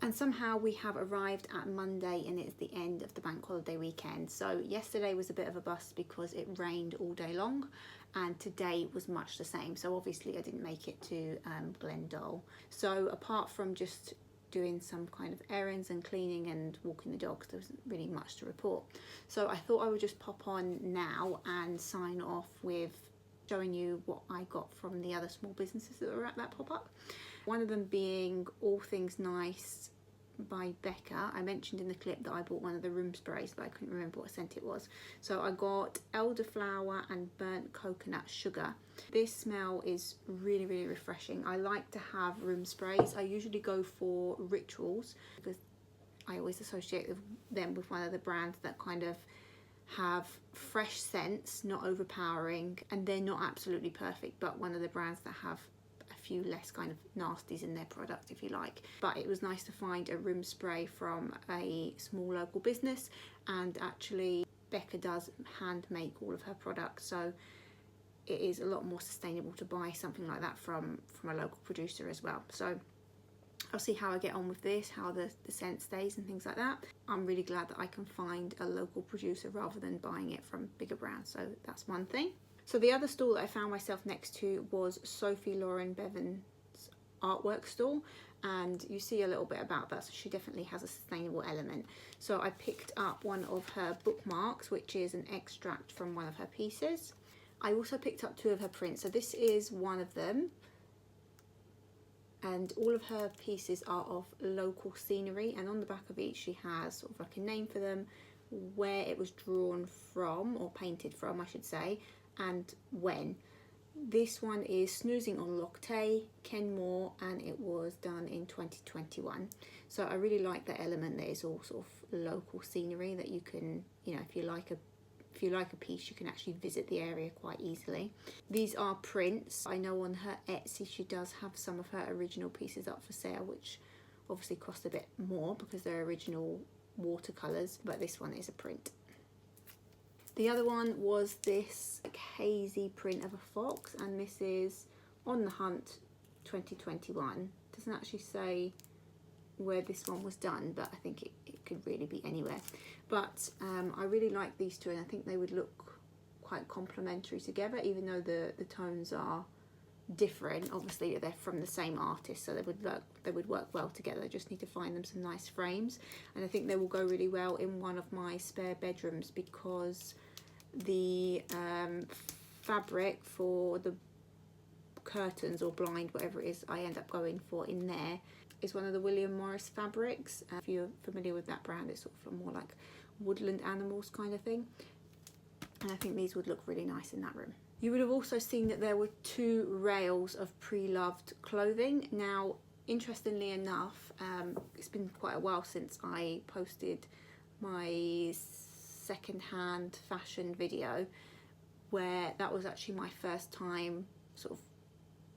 And somehow we have arrived at Monday and it's the end of the bank holiday weekend. So yesterday was a bit of a bust because it rained all day long, and today was much the same. So obviously I didn't make it to Glendale. So apart from just doing some kind of errands and cleaning and walking the dogs, there wasn't really much to report. So I thought I would just pop on now and sign off with showing you what I got from the other small businesses that were at that pop-up. One of them being All Things Nice by Becca. I mentioned in the clip that I bought one of the room sprays, but I couldn't remember what scent it was. So I got elderflower and burnt coconut sugar. This smell is really, really refreshing. I like to have room sprays. I usually go for Rituals because I always associate them with one of the brands that kind of have fresh scents, not overpowering, and they're not absolutely perfect, but one of the brands that have few less kind of nasties in their product, if you like. But it was nice to find a room spray from a small local business, and actually Becca does hand make all of her products, so it is a lot more sustainable to buy something like that from a local producer as well. So I'll see how I get on with this, how the scent stays and things like that. I'm really glad that I can find a local producer rather than buying it from bigger brands, so that's one thing. So the other stall that I found myself next to was Sophie Lauren Bevan's artwork stall, and you see a little bit about that, so she definitely has a sustainable element. So I picked up one of her bookmarks, which is an extract from one of her pieces. I also picked up two of her prints, so this is one of them, and all of her pieces are of local scenery, and on the back of each she has sort of like a name for them, where it was drawn from, or painted from I should say, and when. This one is Snoozing on Loch Tay, Kenmore, and it was done in 2021. So I really like that element that is all sort of local scenery that you can, you know, if you like a piece, you can actually visit the area quite easily. These are prints. I know on her Etsy she does have some of her original pieces up for sale, which obviously cost a bit more because they're original watercolours, but this one is a print. The other one was this like hazy print of a fox, and this is On the Hunt 2021. Doesn't actually say where this one was done, but I think it could really be anywhere. But I really like these two, and I think they would look quite complementary together, even though the tones are different. Obviously they're from the same artist, so they would work well together. I just need to find them some nice frames, and I think they will go really well in one of my spare bedrooms because the fabric for the curtains or blind, whatever it is I end up going for in there, is one of the William Morris fabrics. If you're familiar with that brand, it's sort of more like woodland animals kind of thing, and I think these would look really nice in that room. You would have also seen that there were two rails of pre-loved clothing. Now, interestingly enough, it's been quite a while since I posted my second-hand fashion video, where that was actually my first time sort of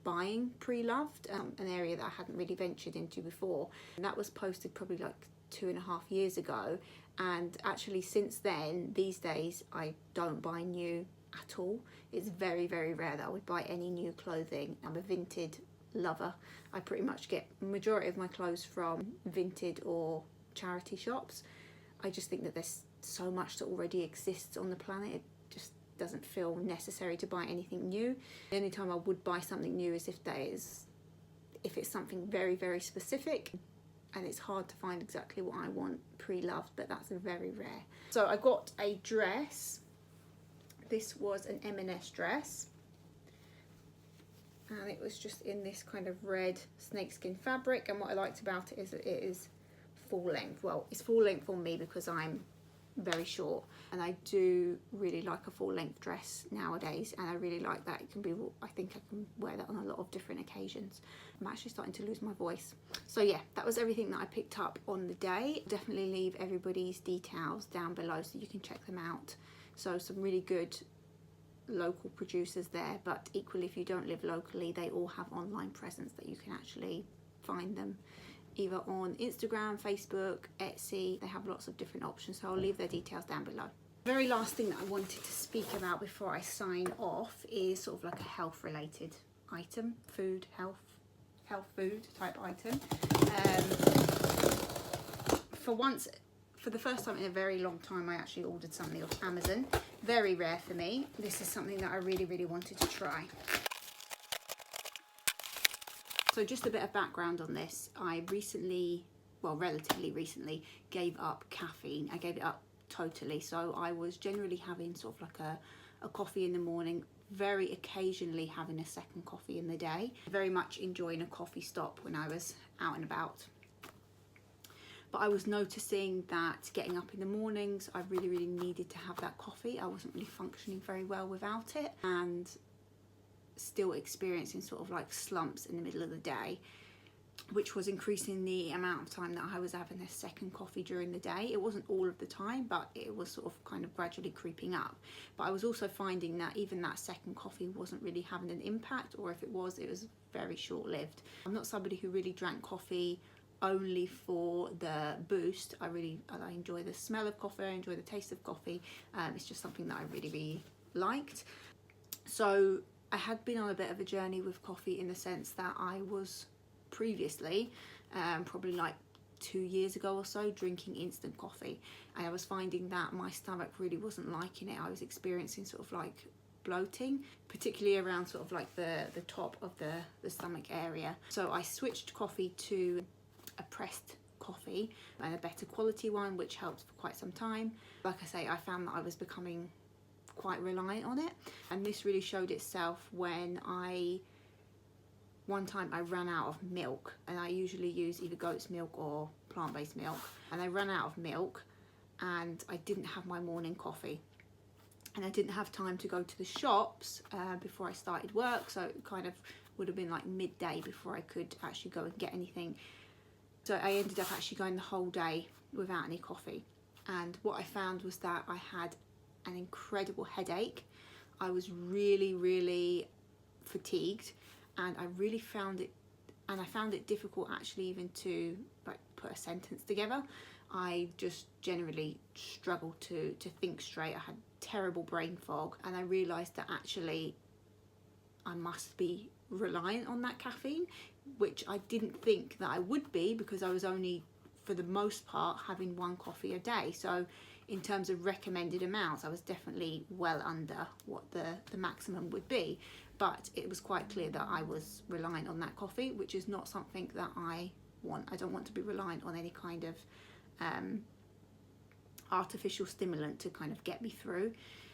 buying pre-loved, an area that I hadn't really ventured into before. And that was posted probably like 2.5 years ago, and actually since then, these days, I don't buy new at all. It's very, very rare that I would buy any new clothing. I'm a Vinted lover. I pretty much get the majority of my clothes from Vinted or charity shops. I just think that there's so much that already exists on the planet. It just doesn't feel necessary to buy anything new. The only time I would buy something new is if it's something very, very specific, and it's hard to find exactly what I want pre-loved, but that's very rare. So I got a dress. This was an M&S dress, and it was just in this kind of red snakeskin fabric, and what I liked about it is that it is full length. Well, it's full length for me because I'm very short, and I do really like a full length dress nowadays, and I really like that it can be, I think I can wear that on a lot of different occasions. I'm actually starting to lose my voice. So yeah, that was everything that I picked up on the day. Definitely leave everybody's details down below so you can check them out. So some really good local producers there, but equally if you don't live locally, they all have online presence that you can actually find them either on Instagram, Facebook, Etsy. They have lots of different options, so I'll leave their details down below. The very last thing that I wanted to speak about before I sign off is sort of like a health related item, health food type item. for the first time in a very long time, I actually ordered something off Amazon. Very rare for me. This is something that I really, really wanted to try. So just a bit of background on this. I recently, well, relatively recently, gave up caffeine. I gave it up totally. So I was generally having sort of like a coffee in the morning, very occasionally having a second coffee in the day. Very much enjoying a coffee stop when I was out and about. But I was noticing that getting up in the mornings, I really, really needed to have that coffee. I wasn't really functioning very well without it, and still experiencing sort of like slumps in the middle of the day, which was increasing the amount of time that I was having a second coffee during the day. It wasn't all of the time, but it was sort of kind of gradually creeping up. But I was also finding that even that second coffee wasn't really having an impact, or if it was very short-lived. I'm not somebody who really drank coffee only for the boost. I enjoy the smell of coffee, I enjoy the taste of coffee. It's just something that I really, really liked. So I had been on a bit of a journey with coffee in the sense that I was previously, probably like 2 years ago or so, drinking instant coffee, and I was finding that my stomach really wasn't liking it. I was experiencing sort of like bloating, particularly around sort of like the top of the stomach area. So I switched coffee to a pressed coffee, and a better quality one, which helped for quite some time. Like I say, I found that I was becoming quite reliant on it, and this really showed itself when one time I ran out of milk, and I usually use either goat's milk or plant-based milk, and I ran out of milk and I didn't have my morning coffee, and I didn't have time to go to the shops before I started work, so it kind of would have been like midday before I could actually go and get anything. So I ended up actually going the whole day without any coffee, and what I found was that I had an incredible headache. I was really, really fatigued, and I really found it difficult actually even to like put a sentence together. I just generally struggled to think straight. I had terrible brain fog, and I realised that actually I must be reliant on that caffeine, which I didn't think that I would be, because I was only, for the most part, having one coffee a day. So in terms of recommended amounts, I was definitely well under what the maximum would be. But it was quite clear that I was reliant on that coffee, which is not something that I want. I don't want to be reliant on any kind of artificial stimulant to kind of get me through.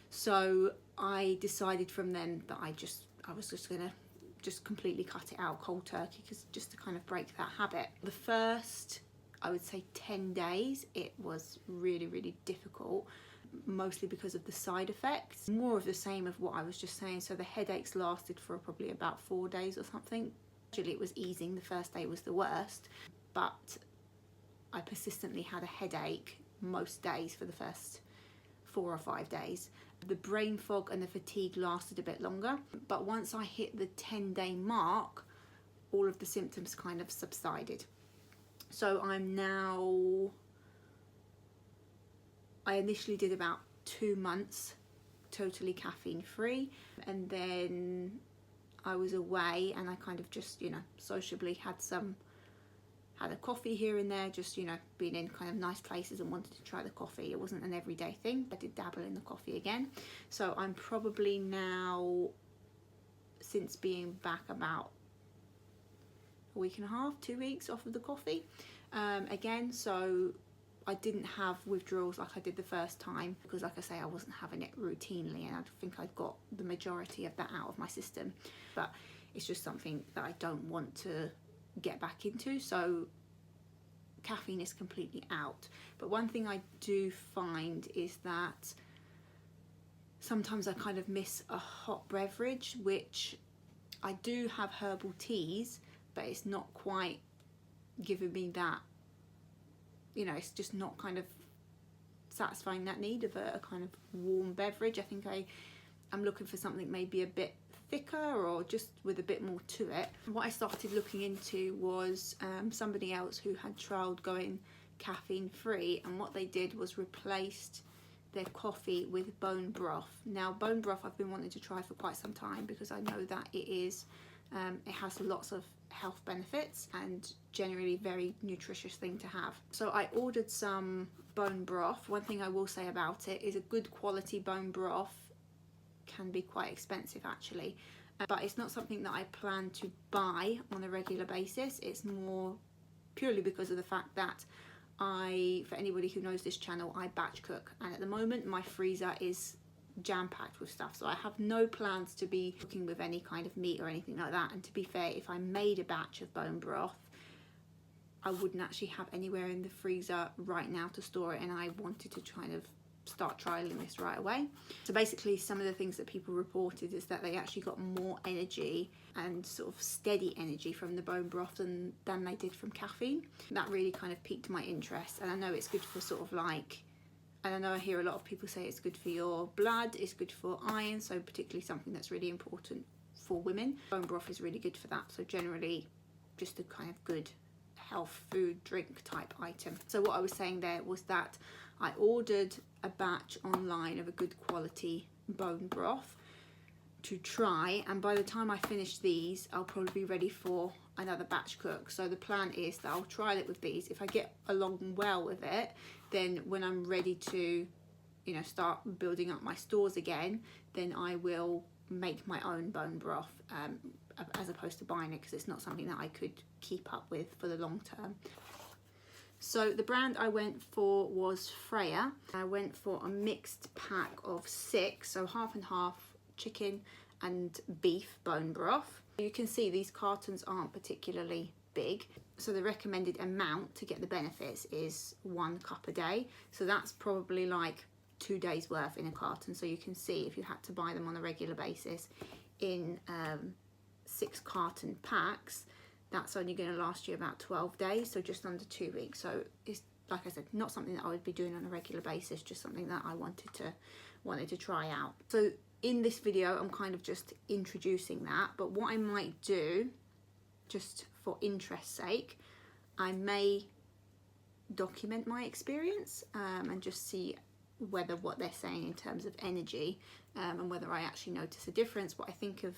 So I decided from then that I was just gonna completely cut it out cold turkey, just to kind of break that habit. The first, I would say, 10 days, it was really, really difficult, mostly because of the side effects. More of the same of what I was just saying. So the headaches lasted for probably about 4 days or something. Actually, it was easing. The first day was the worst, but I persistently had a headache most days for the first 4 or 5 days. The brain fog and the fatigue lasted a bit longer, but once I hit the 10-day mark, all of the symptoms kind of subsided. So I initially did about 2 months totally caffeine free, and then I was away and I kind of just, sociably had a coffee here and there, just, being in kind of nice places and wanted to try the coffee. It wasn't an everyday thing. I did dabble in the coffee again. So I'm probably now, since being back, about a week and a half, 2 weeks off of the coffee again. So I didn't have withdrawals like I did the first time, because like I say, I wasn't having it routinely, and I think I'd got the majority of that out of my system. But it's just something that I don't want to get back into, so caffeine is completely out. But one thing I do find is that sometimes I kind of miss a hot beverage, which I do have herbal teas, but it's not quite giving me that, it's just not kind of satisfying that need of a kind of warm beverage. I think I'm looking for something maybe a bit thicker, or just with a bit more to it. What I started looking into was somebody else who had trialled going caffeine free, and what they did was replaced their coffee with bone broth. Now, bone broth I've been wanting to try for quite some time, because I know that it has lots of health benefits and generally very nutritious thing to have. So I ordered some bone broth. One thing I will say about it is a good quality bone broth can be quite expensive actually, but it's not something that I plan to buy on a regular basis. It's more purely because of the fact that for anybody who knows this channel, I batch cook, and at the moment my freezer is jam-packed with stuff, so I have no plans to be cooking with any kind of meat or anything like that. And to be fair, if I made a batch of bone broth, I wouldn't actually have anywhere in the freezer right now to store it, and I wanted to kind of start trialing this right away. So basically, some of the things that people reported is that they actually got more energy and sort of steady energy from the bone broth than they did from caffeine. That really kind of piqued my interest, and I know it's good for sort of like, and I know I hear a lot of people say it's good for your blood, it's good for iron, so particularly something that's really important for women. Bone broth is really good for that, so generally just a kind of good health food drink type item. So what I was saying there was that I ordered a batch online of a good quality bone broth to try, and by the time I finish these I'll probably be ready for another batch cook. So the plan is that I'll try it with these. If I get along well with it, then when I'm ready to, you know, start building up my stores again, then I will make my own bone broth as opposed to buying it, because it's not something that I could keep up with for the long term. So the brand I went for was Freya. I went for a mixed pack of 6, so half and half chicken and beef bone broth. You can see these cartons aren't particularly big, so the recommended amount to get the benefits is 1 cup a day, so that's probably like 2 days worth in a carton. So you can see if you had to buy them on a regular basis in 6 carton packs, that's only going to last you about 12 days, so just under 2 weeks. So it's, like I said, not something that I would be doing on a regular basis, just something that I wanted to try out. So in this video I'm kind of just introducing that, but what I might do, just for interest's sake, I may document my experience and just see whether what they're saying in terms of energy and whether I actually notice a difference, what I think of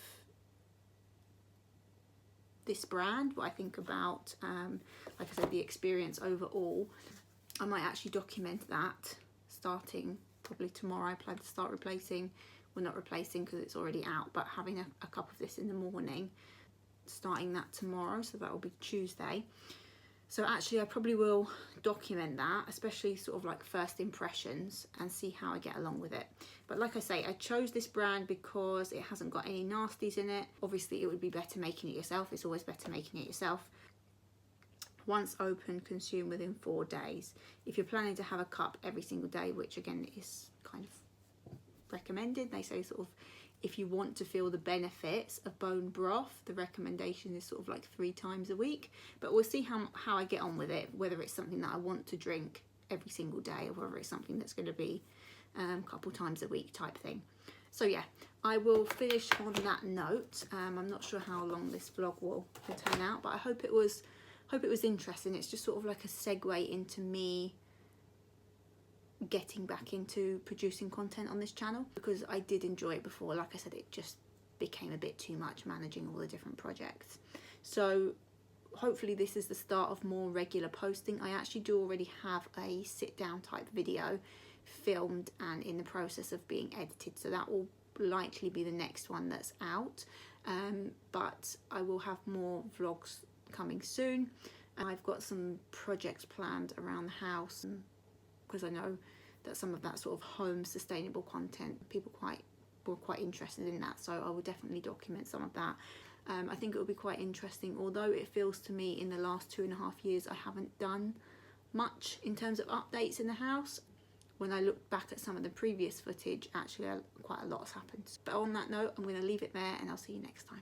this brand, what I think about, like I said, the experience overall. I might actually document that starting probably tomorrow. I plan to start replacing, well, not replacing because it's already out, but having a cup of this in the morning, starting that tomorrow, so that will be Tuesday. So actually I probably will document that, especially sort of like first impressions, and see how I get along with it. But like I say, I chose this brand because it hasn't got any nasties in it. Obviously it would be better making it yourself. It's always better making it yourself. Once open, consume within 4 days. If you're planning to have a cup every single day, which again is kind of recommended, they say sort of, if you want to feel the benefits of bone broth, the recommendation is sort of like 3 times a week. But we'll see how I get on with it, whether it's something that I want to drink every single day or whether it's something that's going to be a couple times a week type thing. So yeah, I will finish on that note. I'm not sure how long this vlog will turn out, but I hope it was interesting. It's just sort of like a segue into me getting back into producing content on this channel, because I did enjoy it before. Like I said, it just became a bit too much managing all the different projects. So hopefully this is the start of more regular posting. I actually do already have a sit down type video filmed and in the process of being edited, so that will likely be the next one that's out, but I will have more vlogs coming soon. I've got some projects planned around the house, because I know that some of that sort of home sustainable content, people were quite interested in that, so I will definitely document some of that. I think it will be quite interesting, although it feels to me in the last 2.5 years I haven't done much in terms of updates in the house. When I look back at some of the previous footage, actually quite a lot has happened. But on that note, I'm going to leave it there, and I'll see you next time.